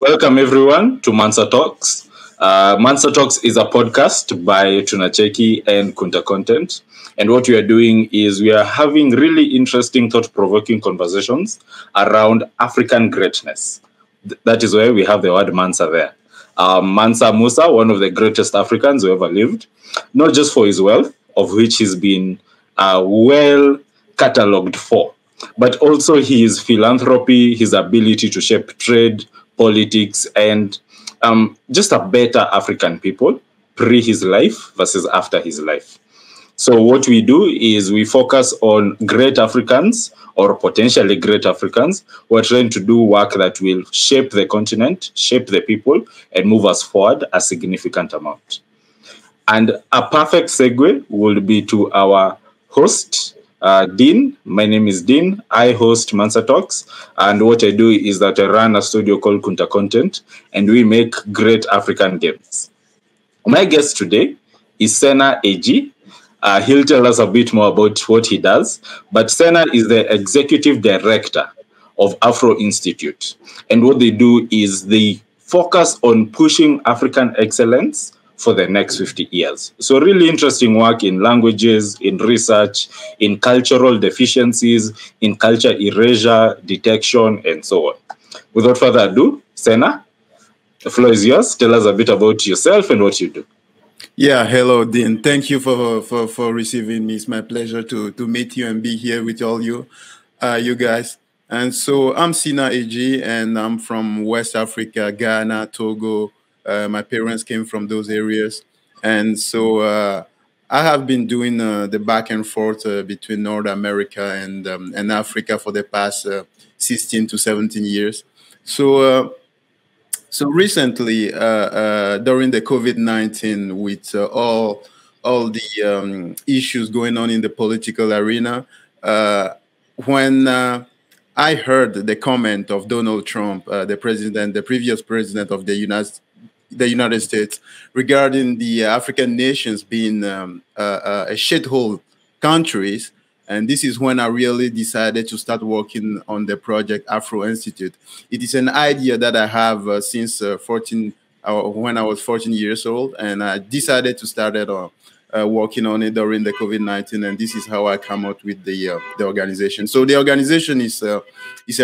Welcome everyone to Mansa Talks. Mansa Talks is a podcast by Nacheki and Kunta Content. And what we are doing is we are having really interesting, thought-provoking conversations around African greatness. That is why we have the word Mansa there. Mansa Musa, one of the greatest Africans who ever lived, not just for his wealth, of which he's been well catalogued for, but also his philanthropy, his ability to shape trade, politics, and just a better African people pre his life versus after his life. So what we do is we focus on great Africans or potentially great Africans who are trying to do work that will shape the continent, shape the people, and move us forward a significant amount. And a perfect segue will be to our host, Dean. My name is Dean. I host Mansa Talks. And what I do is that I run a studio called Kunta Content, and we make great African games. My guest today is Sena Ag. He'll tell us a bit more about what he does. But Sena is the executive director of Afro Institute. And what they do is they focus on pushing African excellence for the next 50 years. So really interesting work in languages, in research, in cultural deficiencies, in culture erasure, detection, and so on. Without further ado, Sena, the floor is yours. Tell us a bit about yourself and what you do. Yeah, hello, Dean. Thank you for receiving me. It's my pleasure to meet you and be here with all you guys. And so I'm Sena Ag, and I'm from West Africa, Ghana, Togo. My parents came from those areas. And so I have been doing the back and forth between North America and Africa for the past 16 to 17 years. So recently, during the COVID-19, with all the issues going on in the political arena, when I heard the comment of Donald Trump, the previous president of the United States, regarding the African nations being a shithole countries. And this is when I really decided to start working on the project Afro Institute. It is an idea that I have since when I was 14 years old, and I decided to start working on it during the COVID-19, and this is how I come out with the organization. So the organization is a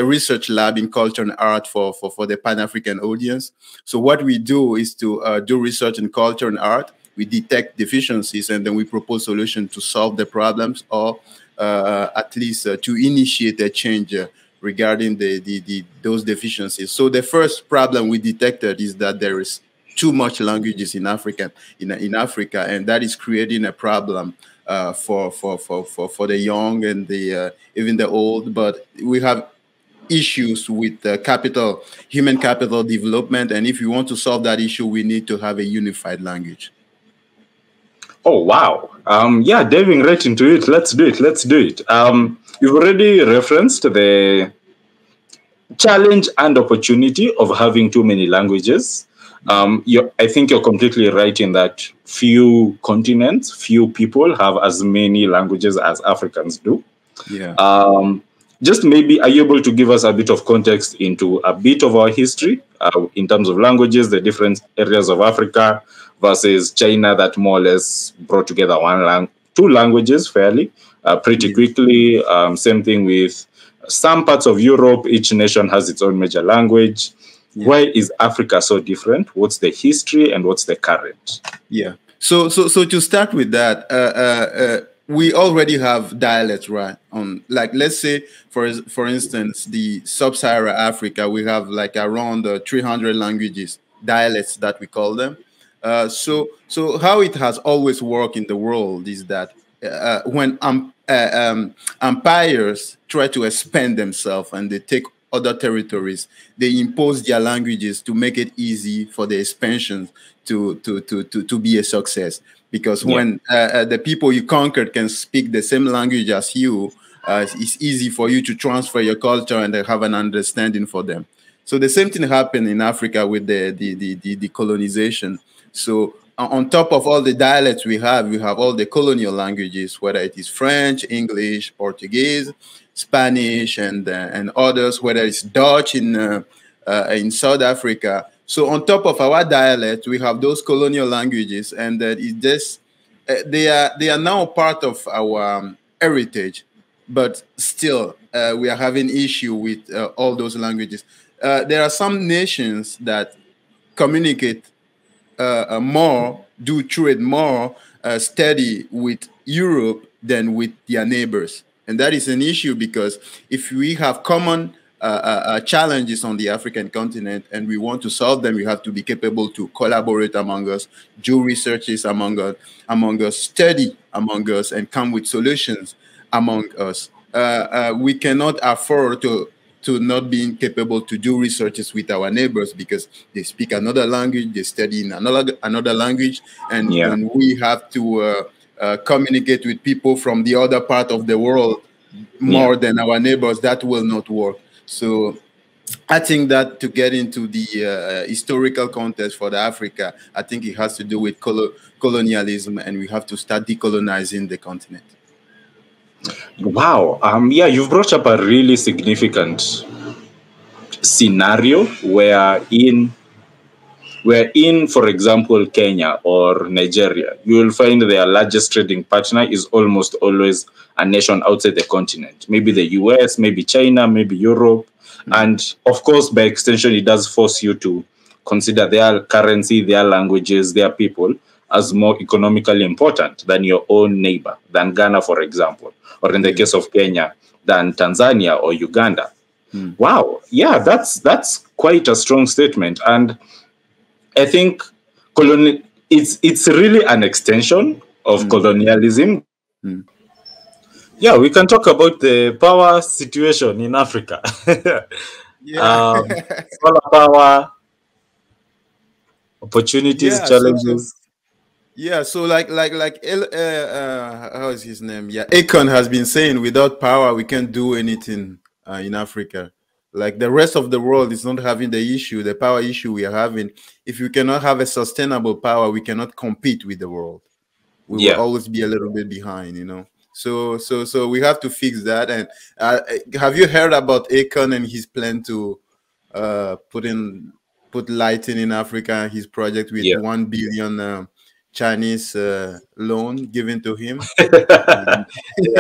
research lab in culture and art for the Pan-African audience. So what we do is to do research in culture and art. We detect deficiencies, and then we propose solutions to solve the problems, or at least to initiate a change regarding those deficiencies. So the first problem we detected is that there is too much languages in Africa, and that is creating a problem for the young and even the old. But we have issues with human capital development, and if we want to solve that issue, we need to have a unified language. Oh, wow. Yeah, diving right into it. Let's do it. You've already referenced the challenge and opportunity of having too many languages. I think you're completely right in that few continents, few people have as many languages as Africans do. Yeah. Just maybe, are you able to give us a bit of context into a bit of our history in terms of languages, the different areas of Africa versus China that more or less brought together two languages fairly, pretty quickly. Same thing with some parts of Europe. Each nation has its own major language. Yeah. Why is Africa so different? What's the history and what's the current? Yeah. So to start with that, we already have dialects, right? Like, let's say, for instance, the sub-Saharan Africa, we have like around 300 languages, dialects that we call them. So how it has always worked in the world is that when empires try to expand themselves and they take other territories, they impose their languages to make it easy for the expansion to be a success. Because when the people you conquered can speak the same language as you, it's easy for you to transfer your culture and have an understanding for them. So the same thing happened in Africa with the colonization. So on top of all the dialects we have all the colonial languages, whether it is French, English, Portuguese, Spanish, and others, whether it's Dutch in in South Africa. So on top of our dialect, we have those colonial languages, and that it just they are now part of our heritage, but still we are having issue with all those languages. There are some nations that communicate more, do trade more steady with Europe than with their neighbors. And that is an issue because if we have common challenges on the African continent and we want to solve them, we have to be capable to collaborate among us, do researches among us, study among us, and come with solutions among us. We cannot afford to not being capable to do researches with our neighbors because they speak another language, they study in another language, and when we have to communicate with people from the other part of the world more than our neighbors, that will not work. So I think that to get into the historical context for the Africa, I think it has to do with colonialism, and we have to start decolonizing the continent. Wow. Yeah, you've brought up a really significant scenario wherein, for example, Kenya or Nigeria, you will find their largest trading partner is almost always a nation outside the continent. Maybe the US, maybe China, maybe Europe. And of course, by extension, it does force you to consider their currency, their languages, their people as more economically important than your own neighbor, than Ghana, for example, or in the case of Kenya, than Tanzania or Uganda. Wow. Yeah, that's quite a strong statement. And I think it's really an extension of colonialism. Yeah, we can talk about the power situation in Africa. Solar power, opportunities, challenges. So how is his name? Yeah, Akon has been saying, without power, we can't do anything in Africa. Like the rest of the world is not having the power issue we are having. If we cannot have a sustainable power, we cannot compete with the world. We will always be a little bit behind, you know. So we have to fix that. And have you heard about Akon and his plan to put lighting in Africa? His project with 1 billion Chinese loan given to him. And he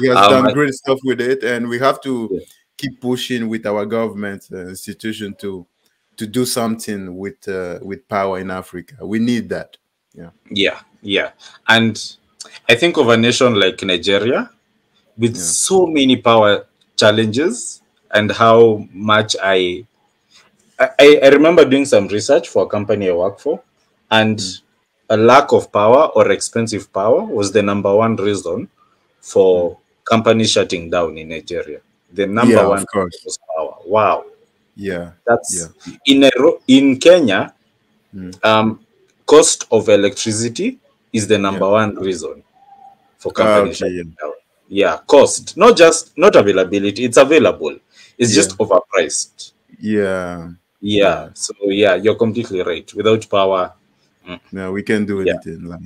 has done great stuff with it, and we have to keep pushing with our government institution to do something with power in Africa. We need that. And I think of a nation like Nigeria with so many power challenges, and how much I remember doing some research for a company I work for, and a lack of power or expensive power was the number one reason for companies shutting down in Nigeria. The number one was power. Wow. That's in Kenya. Cost of electricity is the number one reason for companies shutting down. Cost, not availability. It's available. It's just overpriced. So you're completely right. Without power, no, we can't do anything.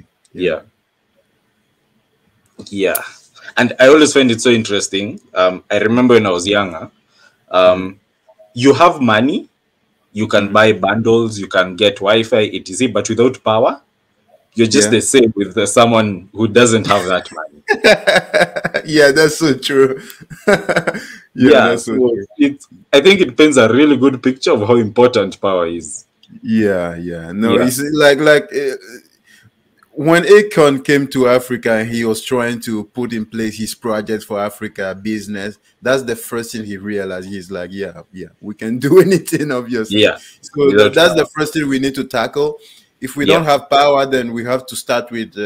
And I always find it so interesting. I remember when I was younger, you have money, you can buy bundles, you can get Wi-Fi, etc. But without power, you're just the same with someone who doesn't have that money. That's so true. That's so true. I think it paints a really good picture of how important power is. It's like when Akon came to Africa and he was trying to put in place his project for Africa business, that's the first thing he realized. He's like, we can do anything, obviously. So that's the first thing we need to tackle. If we don't have power, then we have to start with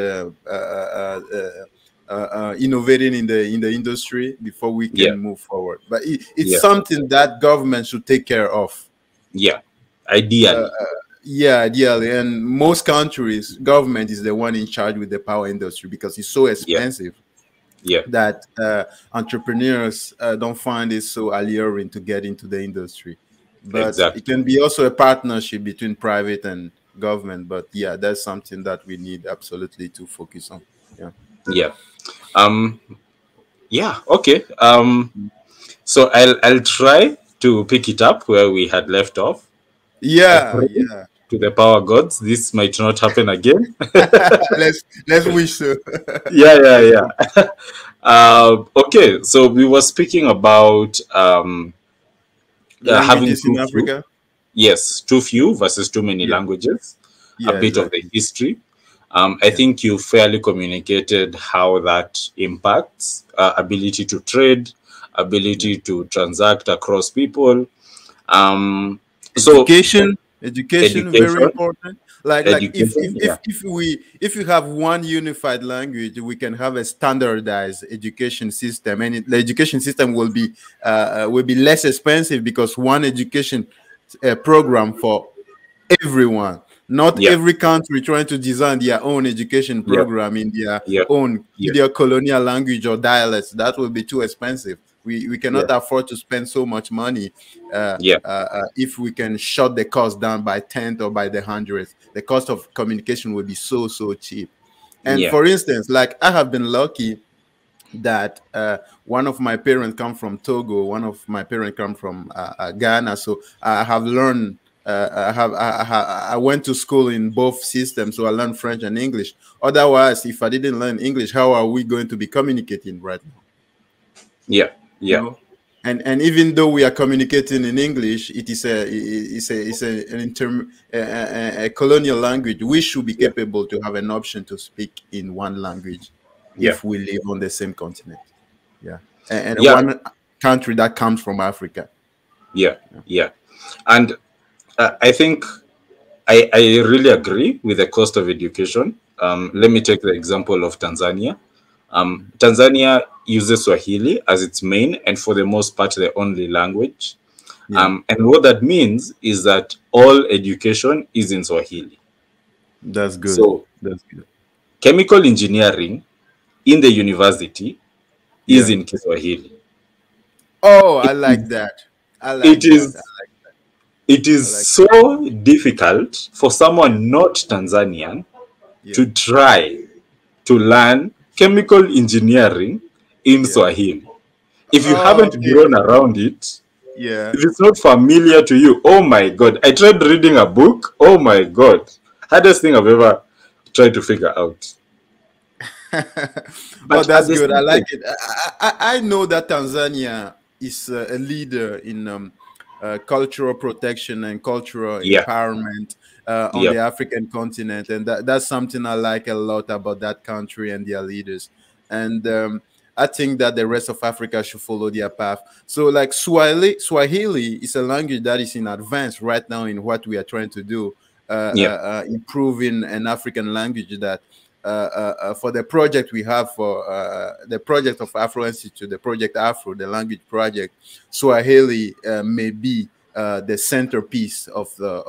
innovating in the industry before we can move forward. But it's something that government should take care of. Ideally. Ideally. And most countries, government is the one in charge with the power industry because it's so expensive that entrepreneurs don't find it so alluring to get into the industry. But it can be also a partnership between private and government. But that's something that we need absolutely to focus on. Okay. So I'll try to pick it up where we had left off. Yeah, yeah. To the power gods, this might not happen again. let's wish so. Yeah. Okay, so we were speaking about having Languages in too few. Africa. Yes, too few versus too many Yeah. languages. A Yeah, bit of the exactly. history. I think you fairly communicated how that impacts ability to trade, ability to transact across people. So Education very education, important. Like education, yeah, if you have one unified language, we can have a standardized education system, and the education system will be less expensive because one education program for everyone. Not yeah, every country trying to design their own education yeah, program in their yeah, own yeah, either colonial language or dialects. That will be too expensive. We yeah, cannot afford to spend so much money yeah, if we can shut the cost down by 10th or by the hundredth. The cost of communication will be so cheap. And yeah, for instance, like I have been lucky that one of my parents come from Togo, one of my parents come from Ghana. So I have learned. I went to school in both systems, so I learned French and English. Otherwise, if I didn't learn English, how are we going to be communicating right now? yeah, You yeah, know? And even though we are communicating in English, it is a colonial language. We should be yeah, capable to have an option to speak in one language yeah, if we live on the same continent. Yeah, and yeah, one country that comes from Africa. yeah, yeah. And I think I really agree with the cost of education. Let me take the example of Tanzania. Tanzania uses Swahili as its main and for the most part the only language. Yeah, And what that means is that all education is in Swahili. that's good. So That's good. chemical engineering in the university is Yeah. in Kiswahili. Oh, I like that. I It like that. is it I is like. so difficult for someone not Tanzanian Yeah. to try to learn chemical engineering in Yeah. Swahili. If you Oh, haven't okay. grown around it, Yeah. if it's not familiar to you, oh my God. I tried reading a book. Oh my God. Hardest thing I've ever tried to figure out. Oh, But at that's the good. I same like time, it. I know that Tanzania is a leader in cultural protection and cultural yeah, empowerment on yeah, the African continent, and that's something I like a lot about that country and their leaders. And I think that the rest of Africa should follow their path. So, like Swahili is a language that is in advance right now in what we are trying to do, yeah, improving an African language that for the project we have for the project of Afro Institute, the project Afro, the language project, Swahili may be the centerpiece of the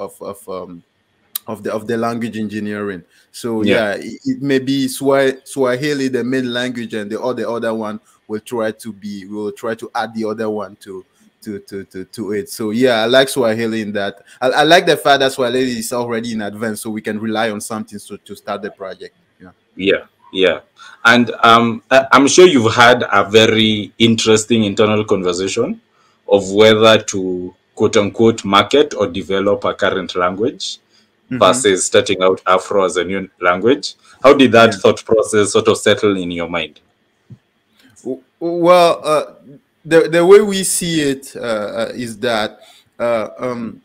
language engineering. So yeah, yeah, it may be Swahili the main language, and the other one will try to be. We will try to add the other one to it. So yeah, I like Swahili in that. I like the fact that Swahili is already in advance, so we can rely on something to start the project. Yeah. yeah, yeah. And I'm sure you've had a very interesting internal conversation of whether to quote unquote market or develop a current language Mm-hmm. versus starting out Afro as a new language. How did that Yeah. thought process sort of settle in your mind? Well, the way we see it is that uh, um,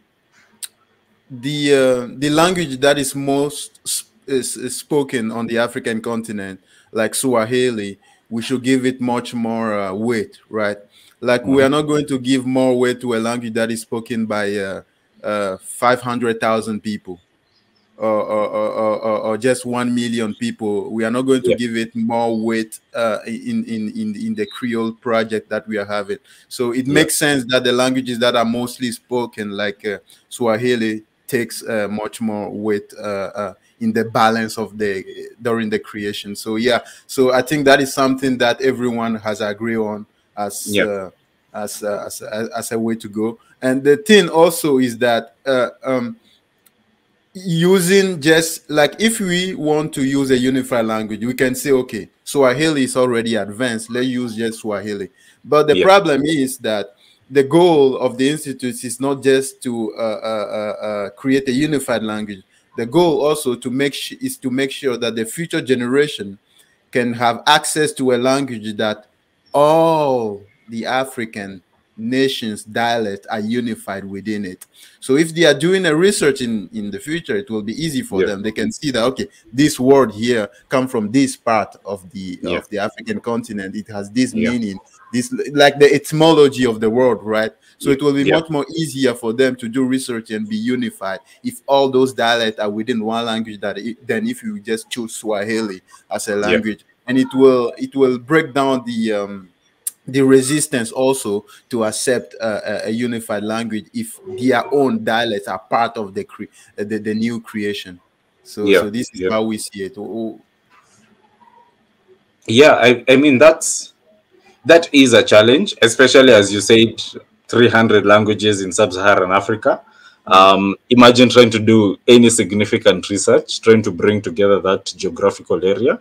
the language that is is spoken on the African continent, like Swahili, we should give it much more weight, right? Like we Mhm. are not going to give more weight to a language that is spoken by 500,000 people or just 1 million people. We are not going to Yeah, give it more weight in the Creole project that we are having. So it yeah, makes sense that the languages that are mostly spoken, like Swahili, takes much more weight in the balance of the during the creation. So yeah, so I think that is something that everyone has agreed on as yeah, as a way to go. And the thing also is that using just like if we want to use a unified language, we can say, okay, Swahili is already advanced. Let's use just Swahili. But the yeah, problem is that the goal of the institute is not just to create a unified language. The goal also is to make sure that the future generation can have access to a language that all the African nations dialects are unified within it. So if they are doing a research in the future, it will be easy for them. They can see that, okay, this word here come from this part of the African continent. It has this meaning, this, like the etymology of the word, right? So it will be much more easier for them to do research and be unified if all those dialects are within one language than if you just choose Swahili as a language. And it will break down the resistance also to accept a unified language if their own dialects are part of the new creation. So this is how we see it. I mean, that is a challenge, especially as you said, 300 languages in sub-Saharan Africa. Imagine trying to do any significant research, trying to bring together that geographical area.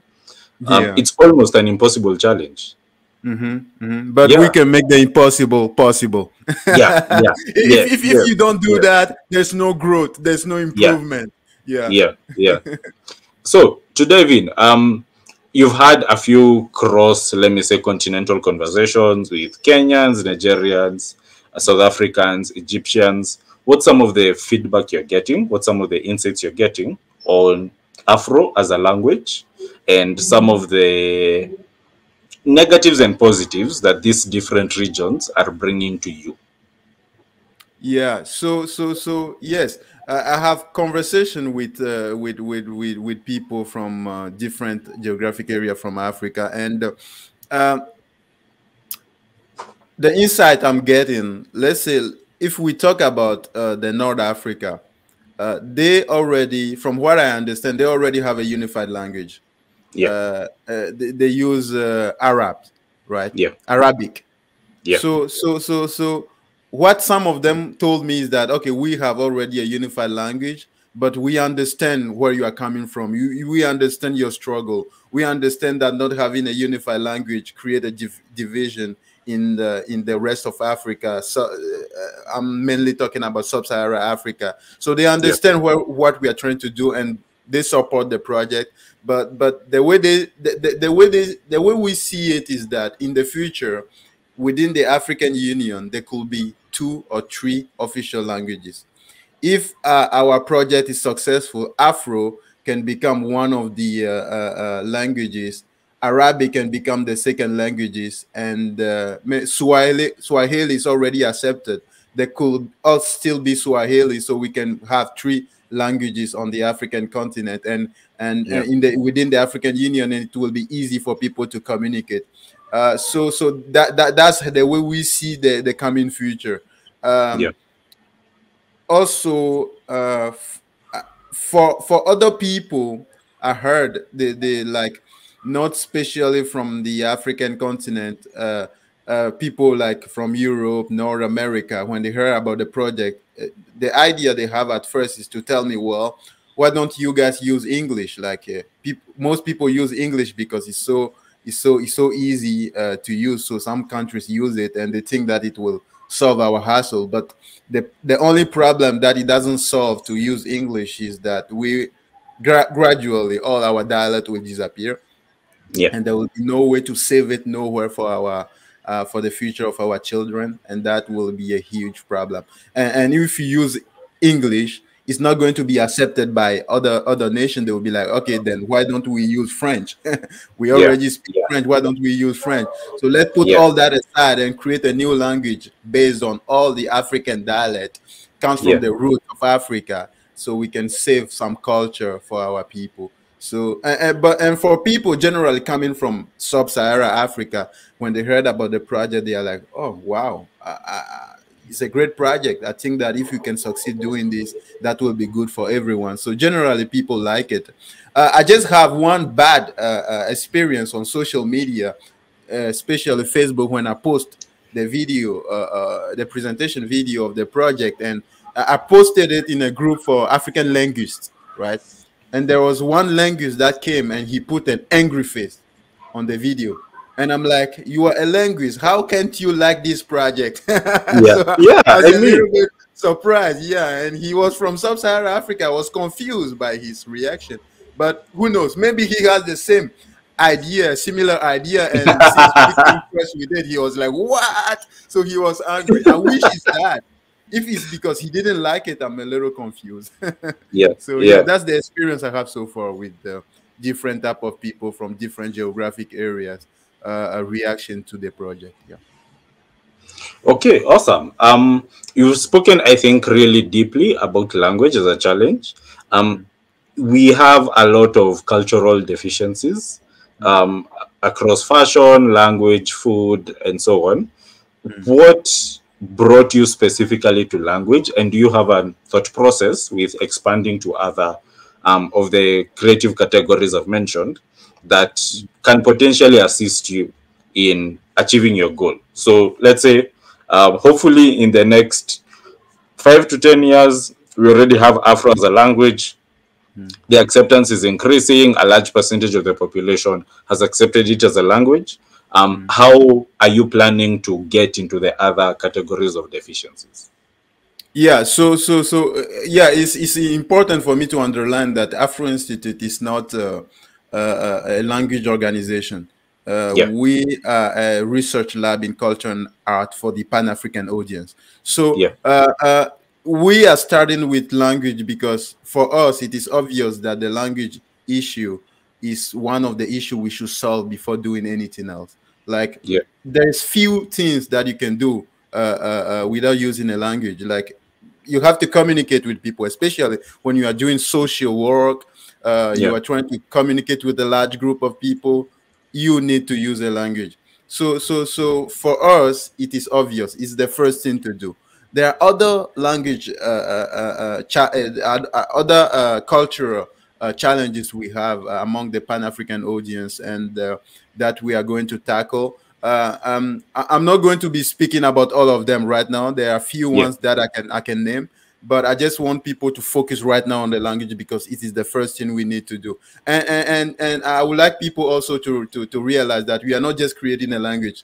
It's almost an impossible challenge. But we can make the impossible possible. If you don't do that, there's no growth, there's no improvement. So to dive in, you've had a few let me say, continental conversations with Kenyans, Nigerians, South Africans, Egyptians. What's some of the feedback you're getting? What's some of the insights you're getting on Afro as a language, and some of the negatives and positives that these different regions are bringing to you? So yes, I have conversation with people from different geographic area from Africa, and the insight I'm getting, let's say, if we talk about the North Africa, they already, from what I understand, they already have a unified language. They use Arab, right? Arabic. So what some of them told me is that, okay, we have already a unified language, but we understand where you are coming from. We understand your struggle. We understand that not having a unified language create a division in the rest of Africa. So I'm mainly talking about sub-Saharan Africa. So they understand what we are trying to do, and they support the project. But the way we see it is that in the future, within the African Union, there could be 2 or 3 official languages. If our project is successful, Afro can become one of the languages. Arabic can become the second languages, and Swahili is already accepted. There could also still be Swahili, so we can have 3 languages on the African continent, and within the African Union, and it will be easy for people to communicate. So that's the way we see the coming future. Also, for other people, I heard they like, not especially from the African continent, people like from Europe, North America, when they heard about the project, the idea they have at first is to tell me, well, why don't you guys use English? Like most people use English because it's so easy to use. So some countries use it and they think that it will solve our hassle. But the only problem that it doesn't solve to use English is that we gradually all our dialect will disappear. And there will be no way to save it, nowhere for our for the future of our children, and that will be a huge problem. And if you use English, it's not going to be accepted by other nations. They will be like, okay, then why don't we use French? We already speak French. Why don't we use French? So let's put all that aside and create a new language based on all the African dialect, comes from the root of Africa, so we can save some culture for our people. So, and for people generally coming from sub-Saharan Africa, when they heard about the project, they are like, oh, wow, it's a great project. I think that if you can succeed doing this, that will be good for everyone. So generally, people like it. I just have one bad experience on social media, especially Facebook, when I post the video, the presentation video of the project, and I posted it in a group for African linguists, right? And there was one linguist that came and he put an angry face on the video. And I'm like, you are a linguist. How can't you like this project? Yeah. So Yeah. I was I a mean, little bit surprised. Yeah. And he was from sub-Saharan Africa. I was confused by his reaction. But who knows? Maybe he has the same idea, similar idea. And since we came fresh with it, he was like, what? So he was angry. I wish it's that. If it's because he didn't like it, I'm a little confused. yeah. So yeah, Yeah. that's the experience I have so far with the different type of people from different geographic areas, a reaction to the project. Yeah. Okay, awesome. You've spoken, I think, really deeply about language as a challenge. Um, Mm, we have a lot of cultural deficiencies mm, across fashion, language, food, and so on. mm. What brought you specifically to language, and do you have a thought process with expanding to other of the creative categories I've mentioned that can potentially assist you in achieving your goal? So let's say, hopefully, in the next 5 to 10 years, we already have Afro as a language. Mm. The acceptance is increasing. A large percentage of the population has accepted it as a language. Mm. How are you planning to get into the other categories of deficiencies? Yeah, yeah, it's important for me to underline that Afro Institute is not a language organization. Yeah, We are a research lab in culture and art for the Pan-African audience. So yeah, we are starting with language because for us it is obvious that the language issue is one of the issues we should solve before doing anything else. Like yeah, there's few things that you can do without using a language. Like you have to communicate with people, especially when you are doing social work. yeah, You are trying to communicate with a large group of people. You need to use a language. So for us, it is obvious. It's the first thing to do. There are other language, other cultural challenges we have among the Pan African audience, and that we are going to tackle. I'm not going to be speaking about all of them right now. There are a few yeah, ones that I can name, but I just want people to focus right now on the language because it is the first thing we need to do. And I would like people also to realize that we are not just creating a language.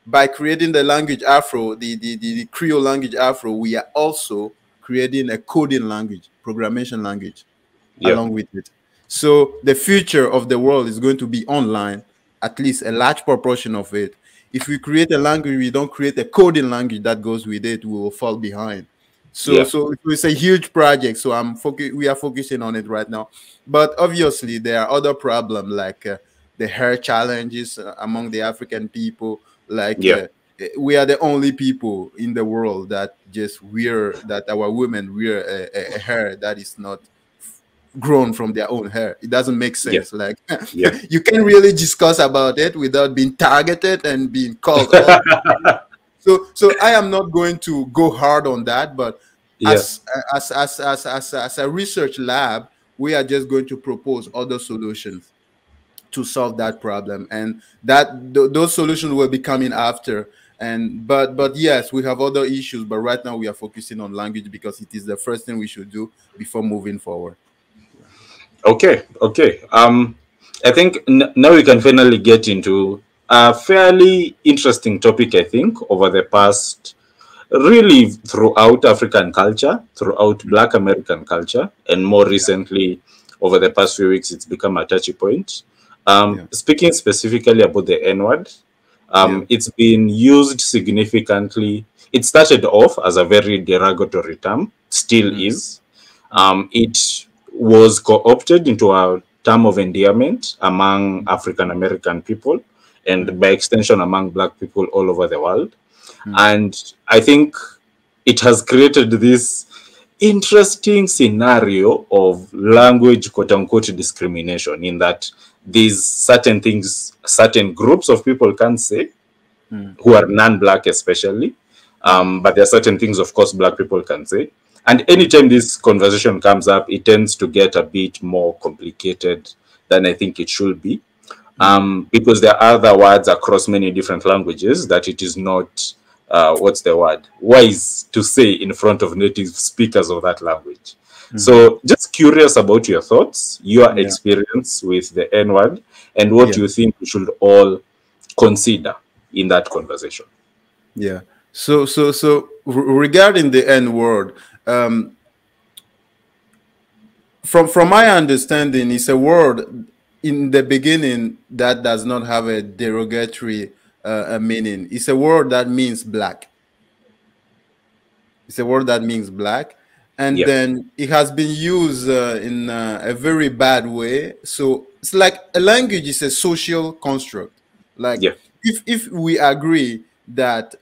By creating the language Afro, the Creole language Afro, we are also creating a coding language, programmation language yeah, along with it. So the future of the world is going to be online, at least a large proportion of it. If we create a language, we don't create a coding language that goes with it, we will fall behind. So, yeah, so it's a huge project. So we are focusing on it right now. But obviously, there are other problems like the hair challenges among the African people. Like yeah, we are the only people in the world that our women wear a hair that is not grown from their own hair. It doesn't make yeah, sense. Like yeah, you can't really discuss about it without being targeted and being called all. So I am not going to go hard on that, but yeah, as a research lab, we are just going to propose other solutions to solve that problem, and those solutions will be coming after. And but yes, we have other issues, but right now we are focusing on language because it is the first thing we should do before moving forward. Okay, okay. I think now we can finally get into a fairly interesting topic, I think, over the past, really throughout African culture, throughout Black American culture, and more recently, over the past few weeks, it's become a touchy point. Yeah, Speaking specifically about the N word, yeah, it's been used significantly. It started off as a very derogatory term, still mm, is. mm, It was co-opted into a term of endearment among African American people and mm, by extension among Black people all over the world. mm, And I think it has created this interesting scenario of language, quote unquote, discrimination, in that these certain things, certain groups of people can't say, mm, who are non-Black especially. mm, But there are certain things, of course, Black people can say. And mm, anytime this conversation comes up, it tends to get a bit more complicated than I think it should be. mm, Because there are other words across many different languages that it is not, what's the word, wise to say in front of native speakers of that language. mhm. So just curious about your thoughts, your Yeah, experience with the N word, and what yeah. you think we should all consider in that conversation. Yeah. So regarding the N word, from my understanding, it's a word in the beginning that does not have a derogatory meaning. It's a word that means black. It's a word that means black, and Yeah. then it has been used in a very bad way. So it's like a language is a social construct. Like Yeah. if we agree that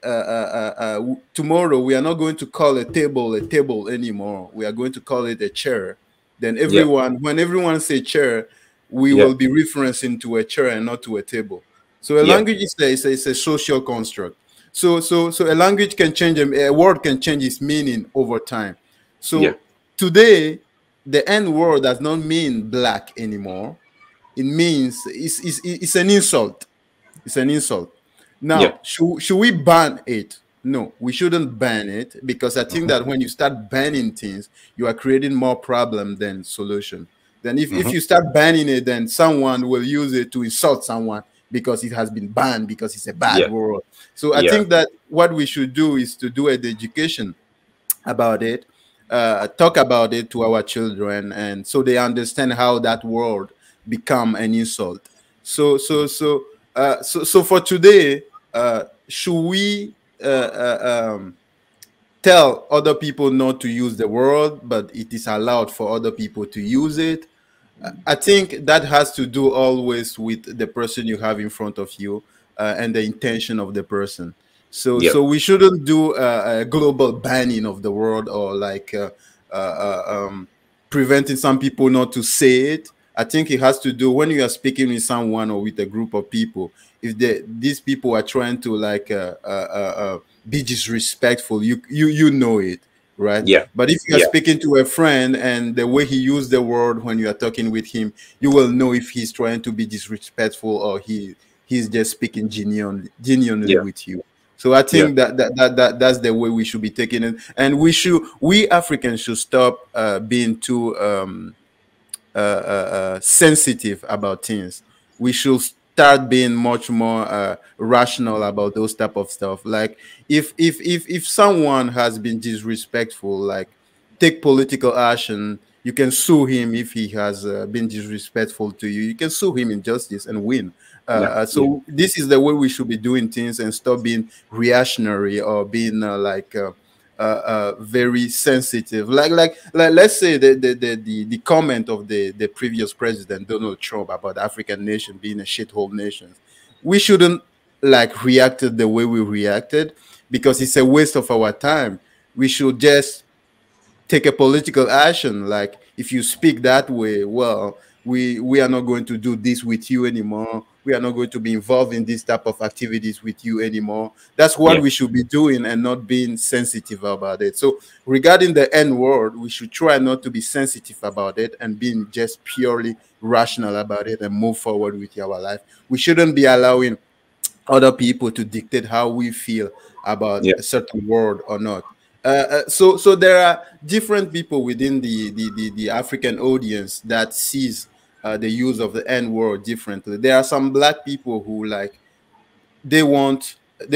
tomorrow we are not going to call a table anymore, we are going to call it a chair. Then Yeah. when everyone say chair, we Yeah. will be referencing to a chair and not to a table. So a Yeah. language is a social construct. So a language can change, a word can change its meaning over time. Yeah. So today, the N word does not mean black anymore. It means it's an insult. It's an insult. Yeah. Now, should we ban it? No, we shouldn't ban it, because I think that when you start banning things, you are creating more problem than solution. Then if you start banning it, then someone will use it to insult someone because it has been banned, because it's a bad Yeah. word. So I Yeah. think that what we should do is to do an education about it, talk about it to our children, and so they understand how that word become an insult. So for today, should we tell other people not to use the word, but it is allowed for other people to use it? I think that has to do always with the person you have in front of you, and the intention of the person. So, Yeah. so we shouldn't do a global banning of the word, or like uh, um, preventing some people not to say it. I think it has to do when you are speaking with someone or with a group of people. If these people are trying to like be disrespectful, you know it, right? Yeah. But if you are Yeah. speaking to a friend and the way he used the word when you are talking with him, you will know if he's trying to be disrespectful or he's just speaking genuinely Yeah. with you. So I Yeah. think that's the way we should be taking it, and we Africans should stop being too sensitive about things. We should start being much more rational about those type of stuff. Like if someone has been disrespectful, like take political action. You can sue him if he has been disrespectful to you. You can sue him in justice and win. Yeah. Yeah. So this is the way we should be doing things, and stop being reactionary or being very sensitive. Like let's say the comment of the previous president Donald Trump about the African nation being a shithole nation. We shouldn't like reacted the way we reacted, because it's a waste of our time. We should just take a political action. Like if you speak that way, well, we are not going to do this with you anymore. We are not going to be involved in this type of activities with you anymore. That's what Yeah. we should be doing, and not being sensitive about it. So regarding the N word, we should try not to be sensitive about it, and being just purely rational about it, and move forward with our life. We shouldn't be allowing other people to dictate how we feel about Yeah. a certain word or not. So there are different people within the African audience that sees the use of the N word differently. There are some black people who like they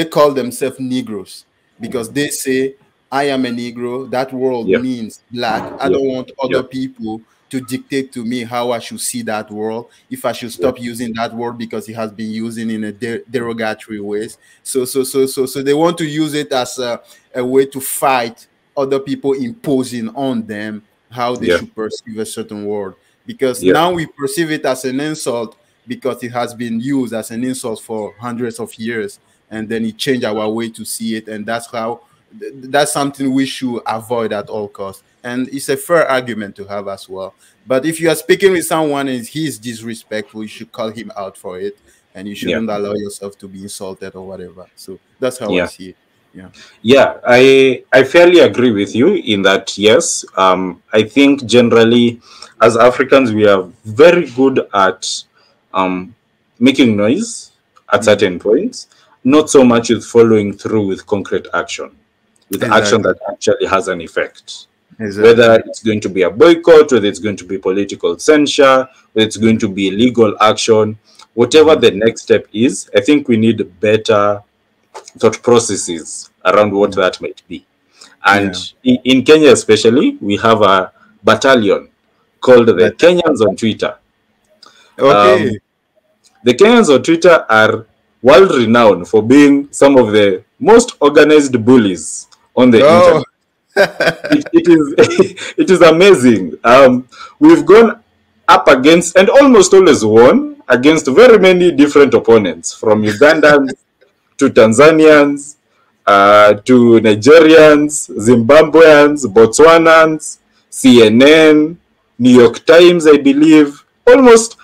call themselves Negroes, because they say, I am a Negro. That word Yeah. means black. I Yeah. don't want Yeah. other people to dictate to me how I should see that word. If I should Yeah. stop using that word because it has been used in a derogatory ways. So they want to use it as a way to fight other people imposing on them how they Yeah. should perceive a certain word. Because Yeah. now we perceive it as an insult, because it has been used as an insult for hundreds of years, and then it changed our way to see it, and that's something we should avoid at all costs. And it's a fair argument to have as well. But if you are speaking with someone and he's disrespectful, you should call him out for it, and you Yeah. shouldn't allow yourself to be insulted or whatever. So that's how I Yeah. see it. Yeah. Yeah, I fairly agree with you in that. Yes, I think generally as Africans we are very good at um, making noise at Mhm. certain points, not so much with following through with concrete action, with action Exactly. that actually has an effect. Whether Exactly. it's going to be a boycott, whether it's going to be political censure, whether it's going to be legal action, whatever the next step is, I think we need better thought processes around what that might be. And in Kenya especially, we have a battalion called the But Kenyans on Twitter. okay. The Kenyans on Twitter are world renowned for being some of the most organized bullies on the Oh. internet. It is it is amazing. We've gone up against and almost always won against very many different opponents, from Ugandans to Tanzanians, to Nigerians, Zimbabweans, Botswanans, CNN, New York Times, I believe. Almost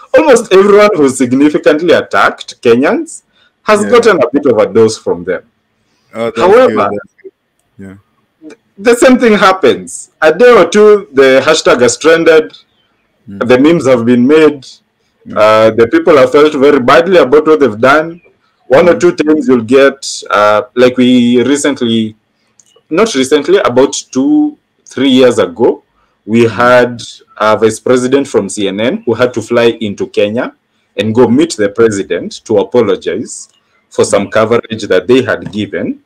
everyone who significantly attacked Kenyans has gotten a bit of a dose from them. Oh, that's However, good. That's good. Yeah. the same thing happens. A day or two, the hashtag has trended, the memes have been made, the people have felt very badly about what they've done. One or two times you'll get, like we recently, not recently, about 2-3 years ago, we had a vice president from CNN who had to fly into Kenya and go meet the president to apologize for some coverage that they had given,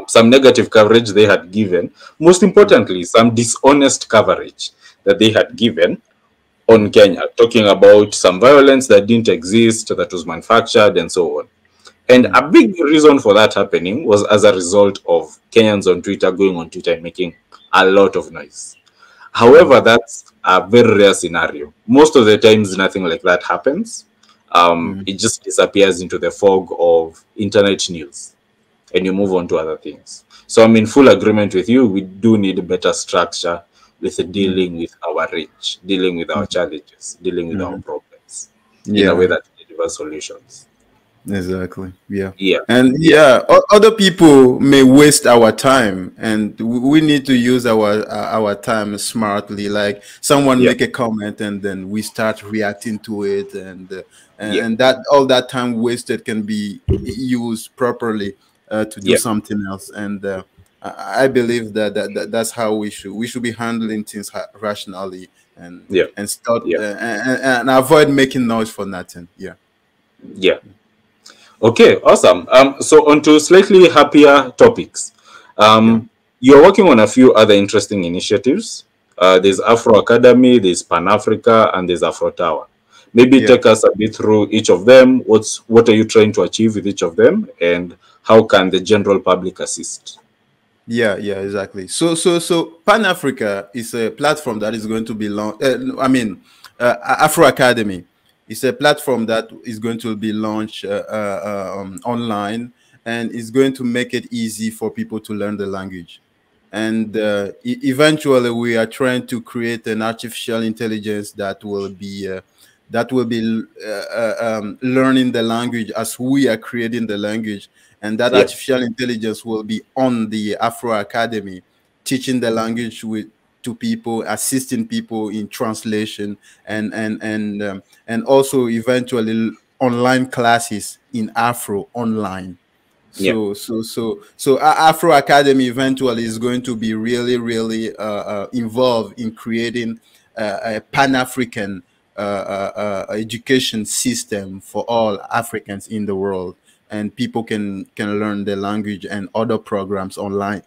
some negative coverage they had given, most importantly, some dishonest coverage that they had given on Kenya, talking about some violence that didn't exist, that was manufactured, and so on. And a big reason for that happening was as a result of Kenyans on Twitter going on Twitter and making a lot of noise. However, that's a very rare scenario. Most of the times, nothing like that happens. It just disappears into the fog of internet news, and you move on to other things. So I'm in full agreement with you. We do need a better structure with dealing with our reach, dealing with our challenges, dealing with our problems in a way that delivers solutions. Exactly. Yeah. Yeah. And other people may waste our time, and we need to use our time smartly. Like someone make a comment, and then we start reacting to it, and that all that time wasted can be used properly to do something else. And I believe that's how we should be handling things rationally and start and avoid making noise for nothing. Yeah. Okay, awesome. So on to slightly happier topics. You're working on a few other interesting initiatives. There's Afro Academy, there's PanAfrica, and there's Afro Tower. Maybe take us a bit through each of them. What are you trying to achieve with each of them, and how can the general public assist? Yeah, exactly. So PanAfrica is a platform that is going to be launched. Afro Academy is a platform that is going to be launched online, and is going to make it easy for people to learn the language. And eventually, we are trying to create an artificial intelligence that will be learning the language as we are creating the language. And that artificial intelligence will be on the Afro Academy, teaching the language to people, assisting people in translation, and also eventually online classes in Afro online. So Afro Academy eventually is going to be really involved in creating a Pan-African education system for all Africans in the world, and people can learn the language and other programs online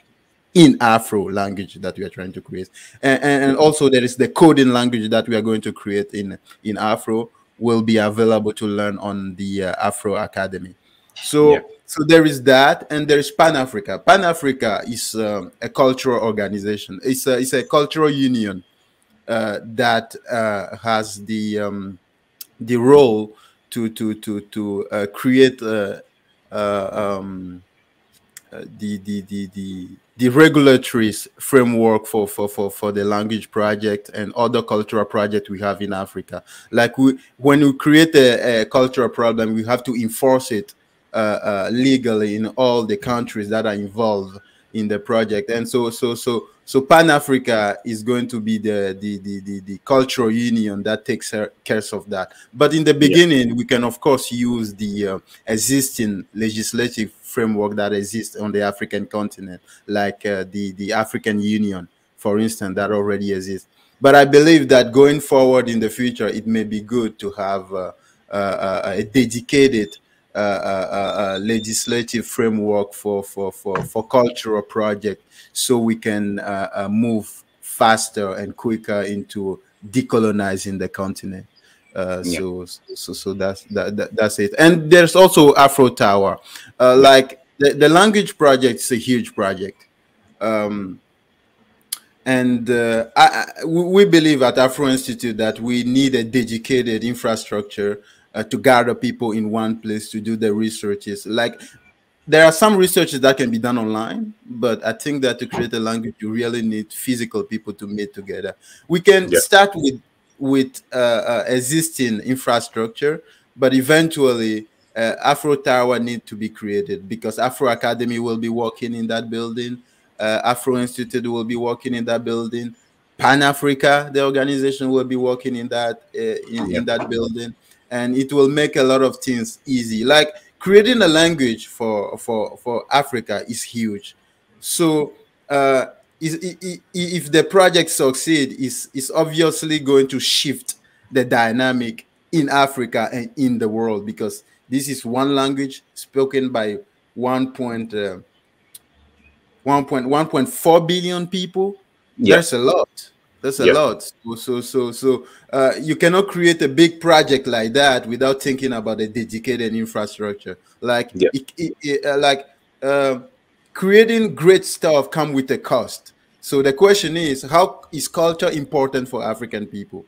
in Afro language that we are trying to create. And also there is the coding language that we are going to create in Afro, will be available to learn on the Afro Academy. So there is that, and there is PanAfrica. PanAfrica is a cultural organization. It's a cultural union that has the role to create the regulatory framework for the language project and other cultural projects we have in Africa. Like when we create a cultural problem, we have to enforce it legally in all the countries that are involved in the project. And so PanAfrica is going to be the cultural union that takes care of that. But in the beginning, we can of course use the existing legislative framework that exists on the African continent, like the African Union, for instance, that already exists. But I believe that going forward in the future, it may be good to have a dedicated legislative framework for cultural project, so we can move faster and quicker into decolonizing the continent. Yeah. So that's it. And there's also Afro Tower. Yeah. Like the language project is a huge project. Um, and we believe at Afro Institute that we need a dedicated infrastructure to gather people in one place to do the researches. Like there are some researches that can be done online, but I think that to create a language, you really need physical people to meet together. We can Yeah. start with existing infrastructure, but eventually Afro Tower need to be created because Afro Academy will be working in that building. Afro Institute will be working in that building. PanAfrica, the organization, will be working in that Yeah. in that building, and it will make a lot of things easy. Like creating a language for Africa is huge. So if the project succeed, is obviously going to shift the dynamic in Africa and in the world, because this is one language spoken by 1. 1.4 billion people. Yeah. There's a lot. That's a Yeah. lot. So you cannot create a big project like that without thinking about a dedicated infrastructure. Like Yeah. uh, creating great stuff come with a cost. So the question is, how is culture important for African people?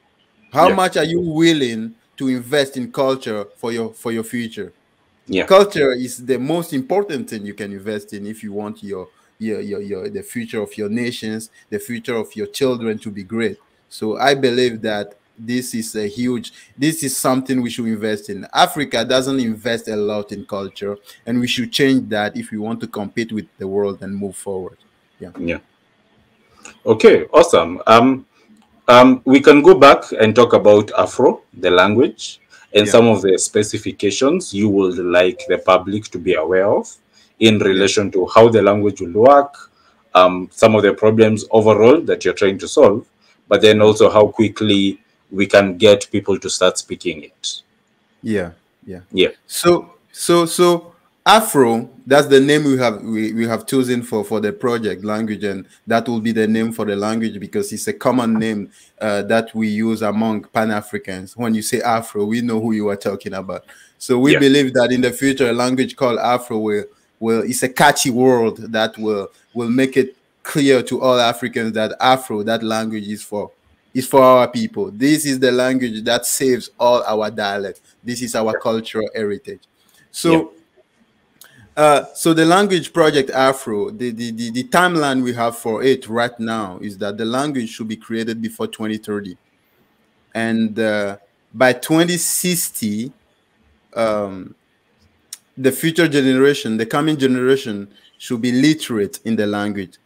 How Yeah. much are you willing to invest in culture for your future? Yeah. Culture is the most important thing you can invest in if you want your the future of your nations, the future of your children to be great. So I believe that this is something we should invest in. Africa doesn't invest a lot in culture, and we should change that if we want to compete with the world and move forward. Yeah. Yeah. Okay. Awesome. We can go back and talk about Afro, the language, and Yeah. some of the specifications you would like the public to be aware of in Yeah. relation to how the language will work, some of the problems overall that you're trying to solve, but then Mm. also how quickly we can get people to start speaking it. Yeah, yeah. Yeah. So Afro, that's the name we have chosen for the project language, and that will be the name for the language because it's a common name that we use among Pan-Africans. When you say Afro, we know who you are talking about. So we Yeah. believe that in the future, a language called Afro will it's a catchy word that will make it clear to all Africans that Afro, that language is for our people. This is the language that saves all our dialects. This is our cultural heritage. Yeah. So the language project Afro, the timeline we have for it right now is that the language should be created before 2030, and by 2060, um, the future generation, the coming generation, should be literate in the language,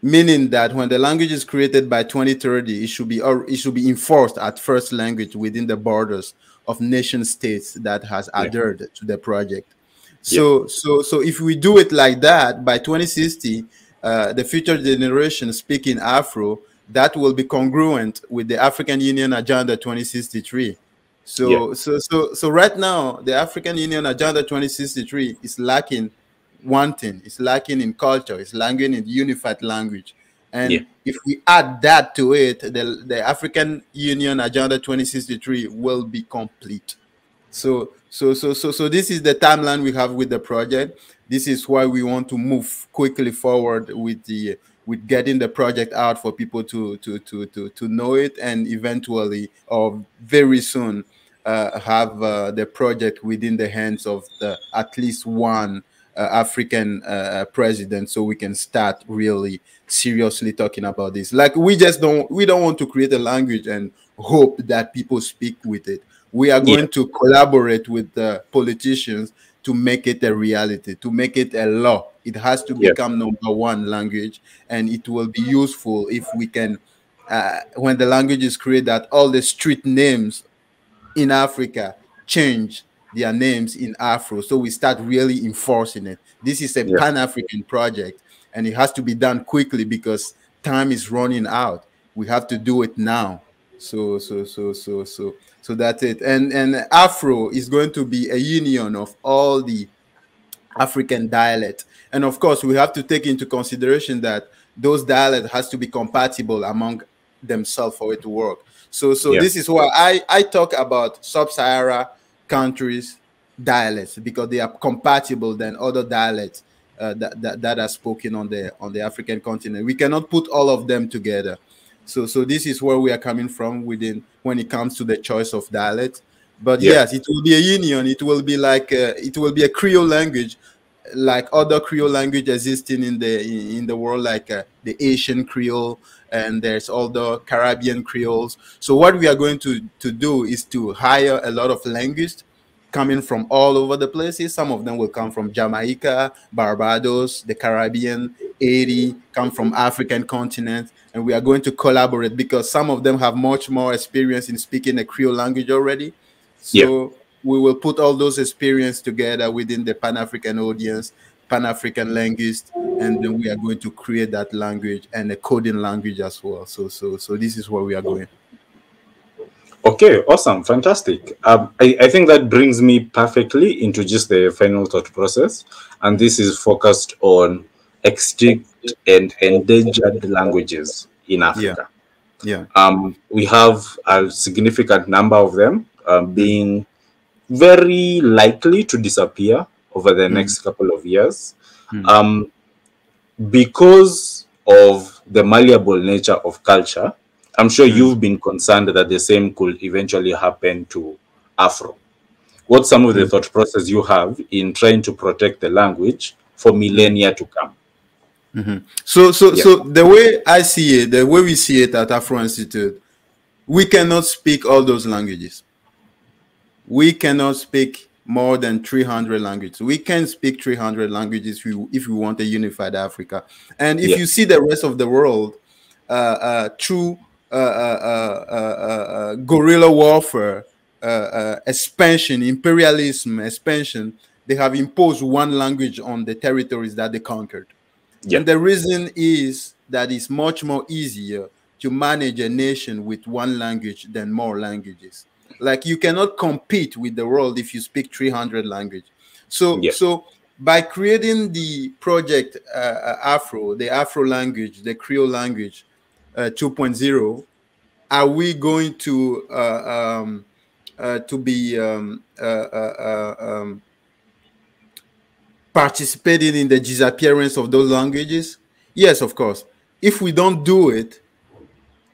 meaning that when the language is created by 2030, it should be enforced at first language within the borders of nation states that has Yeah. adhered to the project. Yeah. So if we do it like that, by 2060, the future generation speaking Afro, that will be congruent with the African Union Agenda 2063. Yeah. So right now, the African Union Agenda 2063 is lacking one thing. It's lacking in culture. It's lacking in unified language. Yeah. And if we add that to it, the African Union Agenda 2063 will be complete. So this is the timeline we have with the project. This is why we want to move quickly forward with getting the project out for people to know it, and eventually or very soon have the project within the hands of at least one African president, so we can start really seriously talking about this. Like we don't want to create a language and hope that people speak with it. We are Yeah. going to collaborate with the politicians to make it a reality, to make it a law. It has to Yeah. become number one language, and it will be useful if we can, when the language is created, that all the street names in Africa change their names in Afro. So we start really enforcing it. This is a Yeah. Pan-African project, and it has to be done quickly because time is running out. We have to do it now. So that's it. And Afro is going to be a union of all the African dialect. And of course, we have to take into consideration that those dialects has to be compatible among themselves for it to work. So Yeah. this is why I talk about sub-Saharan countries dialects, because they are compatible than other dialects that are spoken on the African continent. We cannot put all of them together. So this is where we are coming from within when it comes to the choice of dialect. But Yeah. yes, it will be a union. It will be like it will be a Creole language, like other Creole language existing in the world, like the Asian Creole, and there's all the Caribbean Creoles. So what we are going to do is to hire a lot of linguists coming from all over the places. Some of them will come from Jamaica, Barbados, the Caribbean, Haiti, come from African continent, and we are going to collaborate because some of them have much more experience in speaking a Creole language already. Yeah. So we will put all those experience together within the Pan-African audience, Pan-African linguist, and then we are going to create that language and a coding language as well. So this is where we are going. Okay, awesome, fantastic. I think that brings me perfectly into just the final thought process, and this is focused on extinct and endangered languages in Yeah, Africa. yeah. We have a significant number of them Mm, being very likely to disappear over the mm, next couple of years. mm, Um, because of the malleable nature of culture, I'm sure mm, you've been concerned that the same could eventually happen to Afro. What's some of the mm, thought process you have in trying to protect the language for mm. millennia to come? So Yeah, the way I see it, the way we see it at Afro Institute, we cannot speak all those languages. We cannot speak more than 300 languages. We can speak 300 languages if we want a unified Africa. And if yeah, you see the rest of the world through guerrilla warfare, expansion, imperialism, expansion, they have imposed one language on the territories that they conquered. yeah, And the reason is that it's much more easier to manage a nation with one language than more languages. Like you cannot compete with the world if you speak 300 language. yeah, So by creating the project Afro, the Afro language, the Creole language 2.0, are we going to be participating in the disappearance of those languages? Yes, of course. If we don't do it,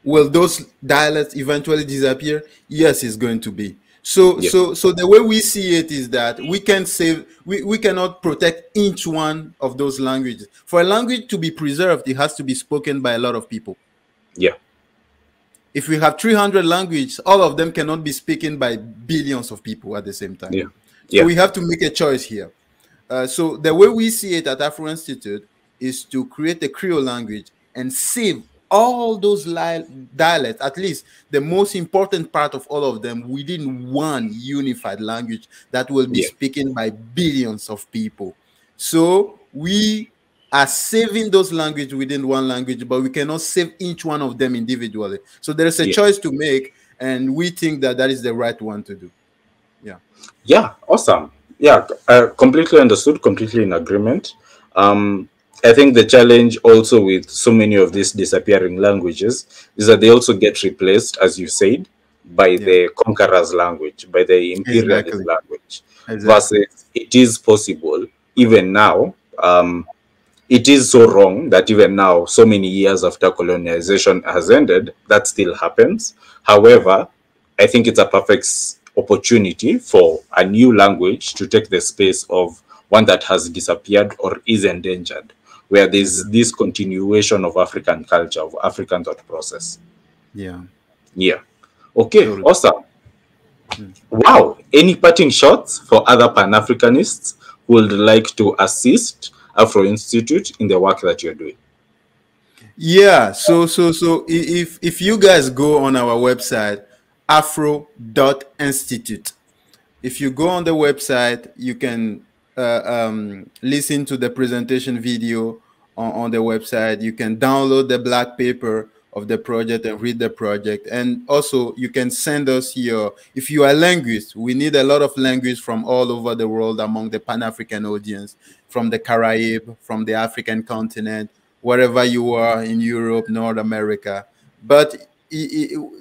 will those dialects eventually disappear? Yes, it's going to be. yeah, So the way we see it is that we can save, we cannot protect each one of those languages. For a language to be preserved, it has to be spoken by a lot of people. yeah, If we have 300 languages, all of them cannot be spoken by billions of people at the same time. yeah, So yeah, we have to make a choice here. So the way we see it at Afro Institute is to create a Creole language and save all those dialects, at least the most important part of all of them, within one unified language that will be yeah, spoken by billions of people. So we are saving those languages within one language, but we cannot save each one of them individually. So there is a yeah. choice to make, and we think that that is the right one to do. Yeah. Yeah, awesome. Yeah, completely understood, completely in agreement. Um, I think the challenge also with so many of these disappearing languages is that they also get replaced, as you said, by Yeah. the conqueror's language, by the imperialist Exactly. language, Exactly. versus it is possible, even now. It is so wrong that even now, so many years after colonization has ended, that still happens. Yeah. However, I think it's a perfect opportunity for a new language to take the space of one that has disappeared or is endangered, where there's Exactly. this continuation of African culture, of African thought process. Yeah. Yeah. Okay, Totally. awesome. Mm. Wow. Any parting shots for other Pan Africanists who would like to assist Afro Institute in the work that you're doing? Yeah. If you guys go on our website, afro.institute, if you go on the website, you can listen to the presentation video on the website. You can download the black paper of the project and read the project. And also you can send us your, if you are a linguist, we need a lot of language from all over the world among the Pan-African audience, from the Caribbean, from the African continent, wherever you are in Europe, North America. But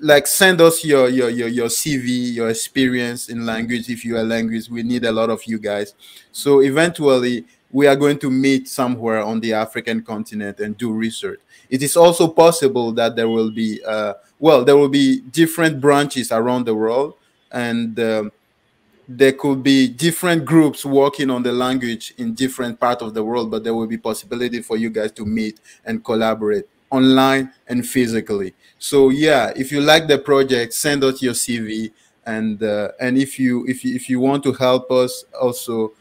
like send us your CV, your experience in language. If you are a linguist, we need a lot of you guys. So eventually we are going to meet somewhere on the African continent and do research. It is also possible that there will be there will be different branches around the world, and there could be different groups working on the language in different parts of the world, but there will be possibility for you guys to meet and collaborate online and physically. So yeah, if you like the project, send us your CV, and if you want to help us also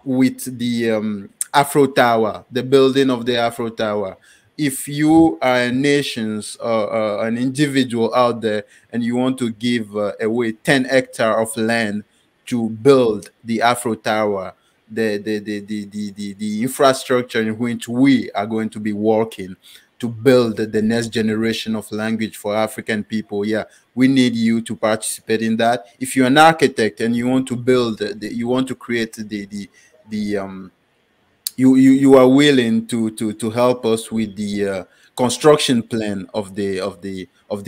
with the Afro Tower, the building of the Afro Tower. If you are a nations or an individual out there and you want to give away 10 hectares of land to build the Afro Tower, the infrastructure in which we are going to be working to build the next generation of language for African people, yeah, we need you to participate in that. If you're an architect and you want to build, you want to create you are willing to help us with the construction plan of the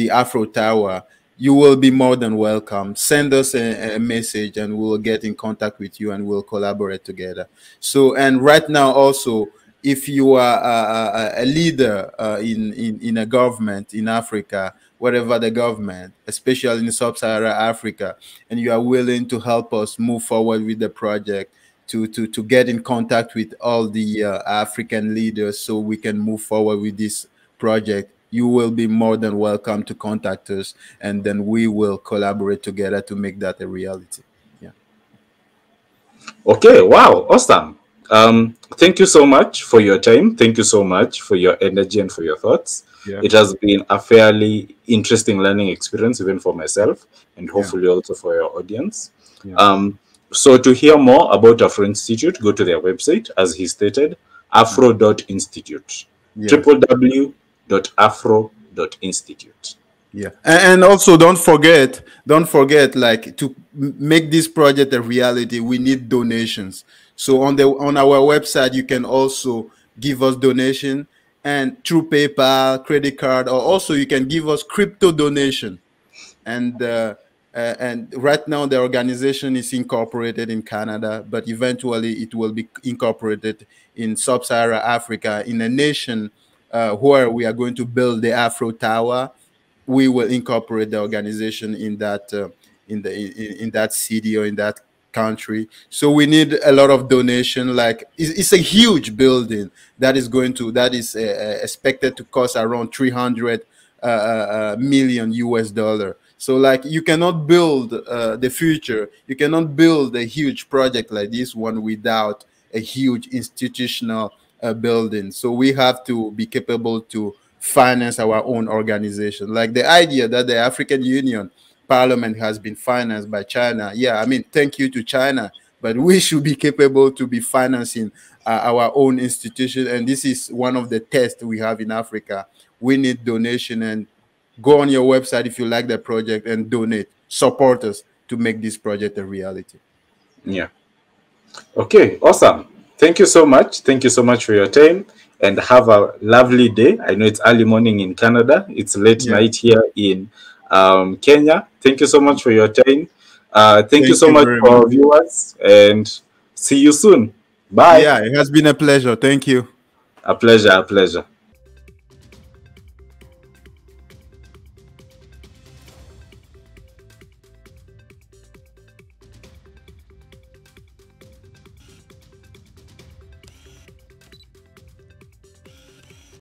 Afro Tower, you will be more than welcome. Send us a message and we'll get in contact with you and we'll collaborate together. So, and right now also, if you are a leader in a government in Africa, whatever the government, especially in sub-Saharan Africa, and you are willing to help us move forward with the project, to get in contact with all the African leaders so we can move forward with this project, you will be more than welcome to contact us, and then we will collaborate together to make that a reality. Yeah. Okay, wow, awesome. Thank you so much for your time. Thank you so much for your energy and for your thoughts. Yeah. It has been a fairly interesting learning experience, even for myself, and hopefully also for your audience. Yeah. So to hear more about Afro Institute, go to their website, as he stated, afro.institute. Yeah. www.afro.institute. Yeah, and also don't forget, like, to make this project a reality, we need donations. So on our website, you can also give us donation, and through PayPal, credit card, or also you can give us crypto donation. And right now the organization is incorporated in Canada, but eventually it will be incorporated in sub-Saharan Africa, in a nation where we are going to build the Afro Tower. We will incorporate the organization in that in that city or in that country. So we need a lot of donation. Like, it's a huge building that is expected to cost around 300 million US$. So, like, you cannot build the future. You cannot build a huge project like this one without a huge institutional building. So we have to be capable to finance our own organization. Like the idea that the African Union Parliament has been financed by China. Yeah, I mean, thank you to China, but we should be capable to be financing our own institution. And this is one of the tests we have in Africa. We need donation, and go on your website if you like the project and donate, support us to make this project a reality. Yeah. Okay, awesome. Thank you so much. Thank you so much for your time, and have a lovely day. I know it's early morning in Canada. It's late night here in Kenya. Thank you so much for your time. Thank you so much for our viewers, and see you soon. Bye. Yeah, it has been a pleasure. Thank you. A pleasure.